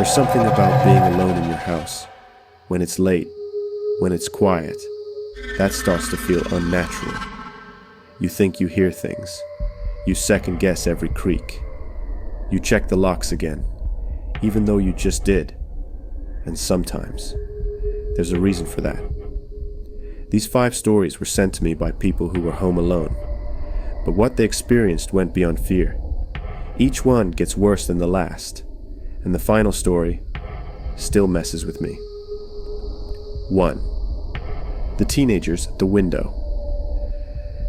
There's something about being alone in your house. When it's late, when it's quiet, that starts to feel unnatural. You think you hear things. You second guess every creak. You check the locks again, even though you just did. And sometimes, there's a reason for that. These 5 stories were sent to me by people who were home alone. But what they experienced went beyond fear. Each one gets worse than the last. And the final story still messes with me. 1. The teenagers at the window.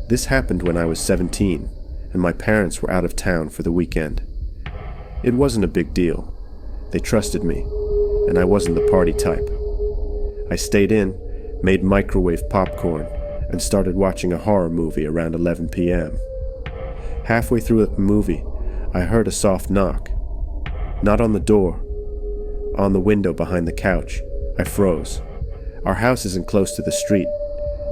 This happened when I was 17, and my parents were out of town for the weekend. It wasn't a big deal. They trusted me, and I wasn't the party type. I stayed in, made microwave popcorn, and started watching a horror movie around 11 p.m. Halfway through the movie, I heard a soft knock. Not on the door, on the window behind the couch. I froze. Our house isn't close to the street.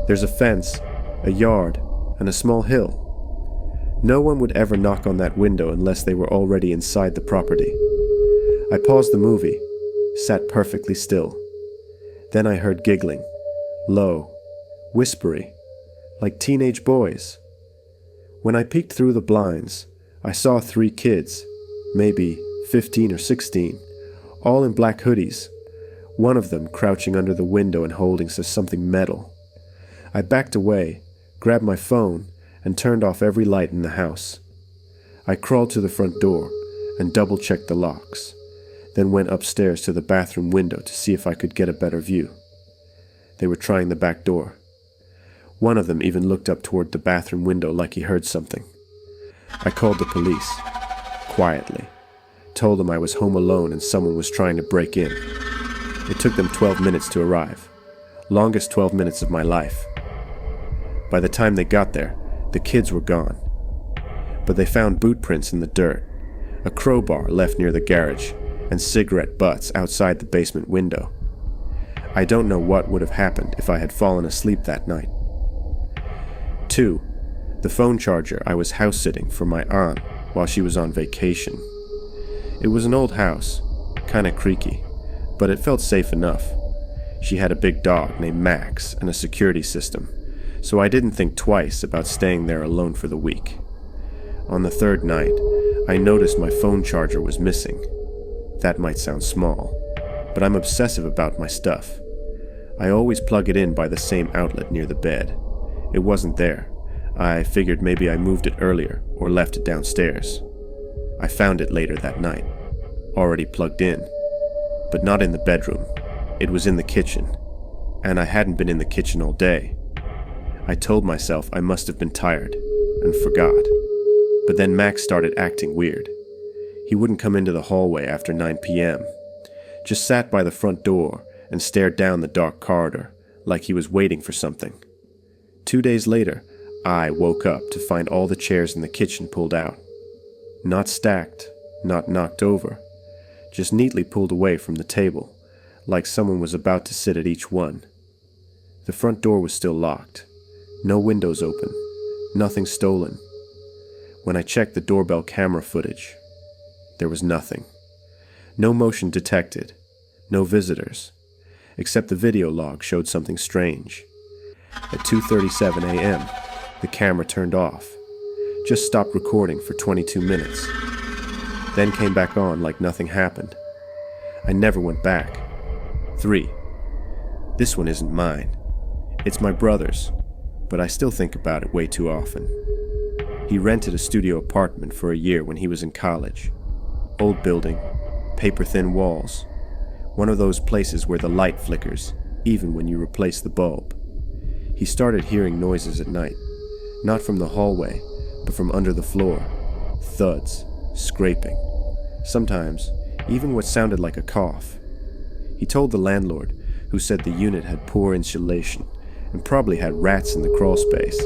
There's a fence, a yard, and a small hill. No one would ever knock on that window unless they were already inside the property. I paused the movie, sat perfectly still. Then I heard giggling, low, whispery, like teenage boys. When I peeked through the blinds, I saw 3 kids, maybe 15 or 16, all in black hoodies, one of them crouching under the window and holding something metal. I backed away, grabbed my phone, and turned off every light in the house. I crawled to the front door and double-checked the locks, then went upstairs to the bathroom window to see if I could get a better view. They were trying the back door. One of them even looked up toward the bathroom window like he heard something. I called the police, quietly. Told them I was home alone and someone was trying to break in. It took them 12 minutes to arrive. Longest 12 minutes of my life. By the time they got there, the kids were gone. But they found boot prints in the dirt, a crowbar left near the garage, and cigarette butts outside the basement window. I don't know what would have happened if I had fallen asleep that night. 2. The phone charger I was house-sitting for my aunt while she was on vacation. It was an old house, kinda creaky, but it felt safe enough. She had a big dog named Max and a security system, so I didn't think twice about staying there alone for the week. On the 3rd night, I noticed my phone charger was missing. That might sound small, but I'm obsessive about my stuff. I always plug it in by the same outlet near the bed. It wasn't there. I figured maybe I moved it earlier or left it downstairs. I found it later that night, already plugged in, but not in the bedroom. It was in the kitchen, and I hadn't been in the kitchen all day. I told myself I must have been tired, and forgot. But then Max started acting weird. He wouldn't come into the hallway after 9 p.m., just sat by the front door and stared down the dark corridor, like he was waiting for something. 2 days later, I woke up to find all the chairs in the kitchen pulled out. Not stacked, not knocked over, just neatly pulled away from the table, like someone was about to sit at each one. The front door was still locked. No windows open. Nothing stolen. When I checked the doorbell camera footage, there was nothing. No motion detected. No visitors. Except the video log showed something strange. At 2:37 a.m., the camera turned off. Just stopped recording for 22 minutes. Then came back on like nothing happened. I never went back. 3. This one isn't mine. It's my brother's, but I still think about it way too often. He rented a studio apartment for a year when he was in college. Old building, paper-thin walls. One of those places where the light flickers, even when you replace the bulb. He started hearing noises at night, not from the hallway, but from under the floor. Thuds, scraping. Sometimes, even what sounded like a cough. He told the landlord, who said the unit had poor insulation and probably had rats in the crawl space.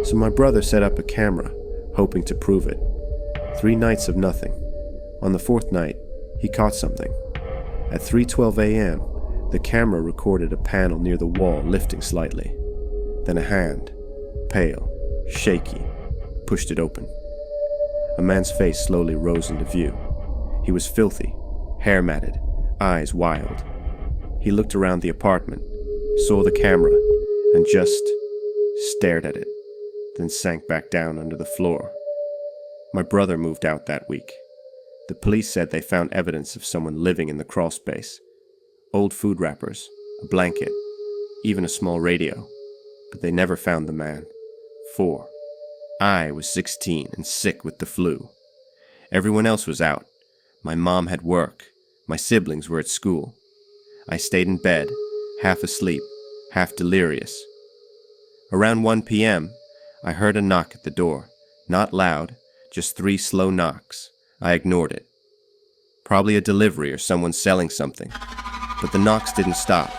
So my brother set up a camera, hoping to prove it. 3 nights of nothing. On the 4th night, he caught something. At 3:12 a.m., the camera recorded a panel near the wall lifting slightly. Then a hand, pale, shaky, pushed it open. A man's face slowly rose into view. He was filthy, hair matted, eyes wild. He looked around the apartment, saw the camera, and just stared at it, then sank back down under the floor. My brother moved out that week. The police said they found evidence of someone living in the crawl space. Old food wrappers, a blanket, even a small radio. But they never found the man. 4. I was 16 and sick with the flu. Everyone else was out. My mom had work. My siblings were at school. I stayed in bed, half asleep, half delirious. Around 1 p.m., I heard a knock at the door. Not loud, just 3 slow knocks. I ignored it. Probably a delivery or someone selling something. But the knocks didn't stop.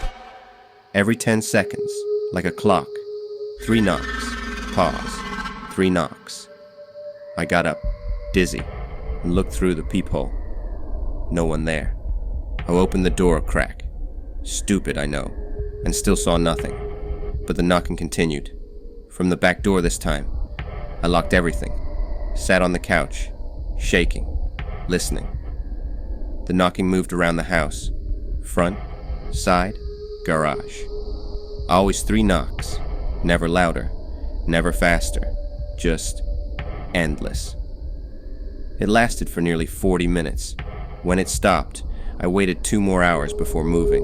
Every 10 seconds, like a clock. 3 knocks. Pause. 3 knocks. I got up, dizzy, and looked through the peephole. No one there. I opened the door a crack. Stupid, I know, and still saw nothing. But the knocking continued. From the back door this time. I locked everything. Sat on the couch, shaking, listening. The knocking moved around the house. Front, side, garage. Always 3 knocks. Never louder, never faster. Just endless. It lasted for nearly 40 minutes. When it stopped, I waited 2 more hours before moving.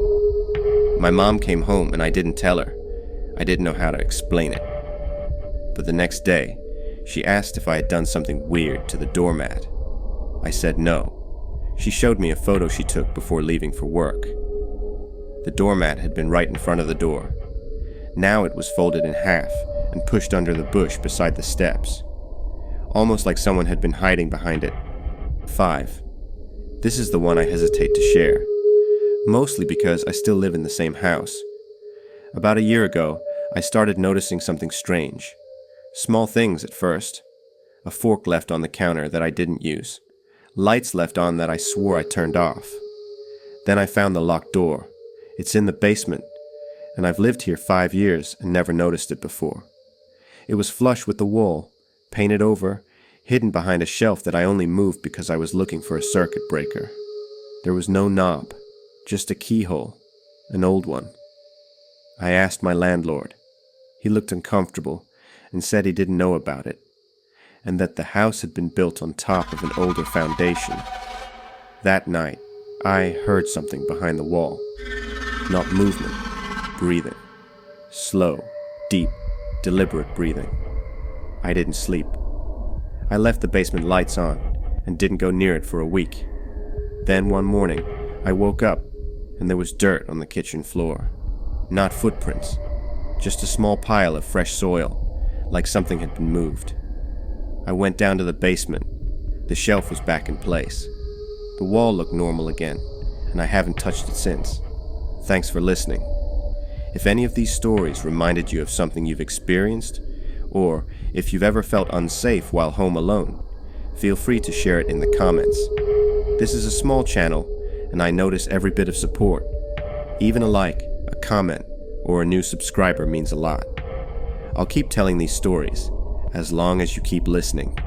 My mom came home and I didn't tell her. I didn't know how to explain it. But the next day, she asked if I had done something weird to the doormat. I said no. She showed me a photo she took before leaving for work. The doormat had been right in front of the door. Now it was folded in half and pushed under the bush beside the steps. Almost like someone had been hiding behind it. 5. This is the one I hesitate to share. Mostly because I still live in the same house. About a year ago, I started noticing something strange. Small things at first. A fork left on the counter that I didn't use. Lights left on that I swore I turned off. Then I found the locked door. It's in the basement, and I've lived here 5 years and never noticed it before. It was flush with the wall, painted over, hidden behind a shelf that I only moved because I was looking for a circuit breaker. There was no knob, just a keyhole, an old one. I asked my landlord. He looked uncomfortable and said he didn't know about it, and that the house had been built on top of an older foundation. That night, I heard something behind the wall. Not movement, breathing. Slow, deep, deliberate breathing. I didn't sleep. I left the basement lights on and didn't go near it for a week. Then one morning, I woke up and there was dirt on the kitchen floor. Not footprints, just a small pile of fresh soil, like something had been moved. I went down to the basement. The shelf was back in place. The wall looked normal again, and I haven't touched it since. Thanks for listening. If any of these stories reminded you of something you've experienced, or if you've ever felt unsafe while home alone, feel free to share it in the comments. This is a small channel, and I notice every bit of support. Even a like, a comment, or a new subscriber means a lot. I'll keep telling these stories, as long as you keep listening.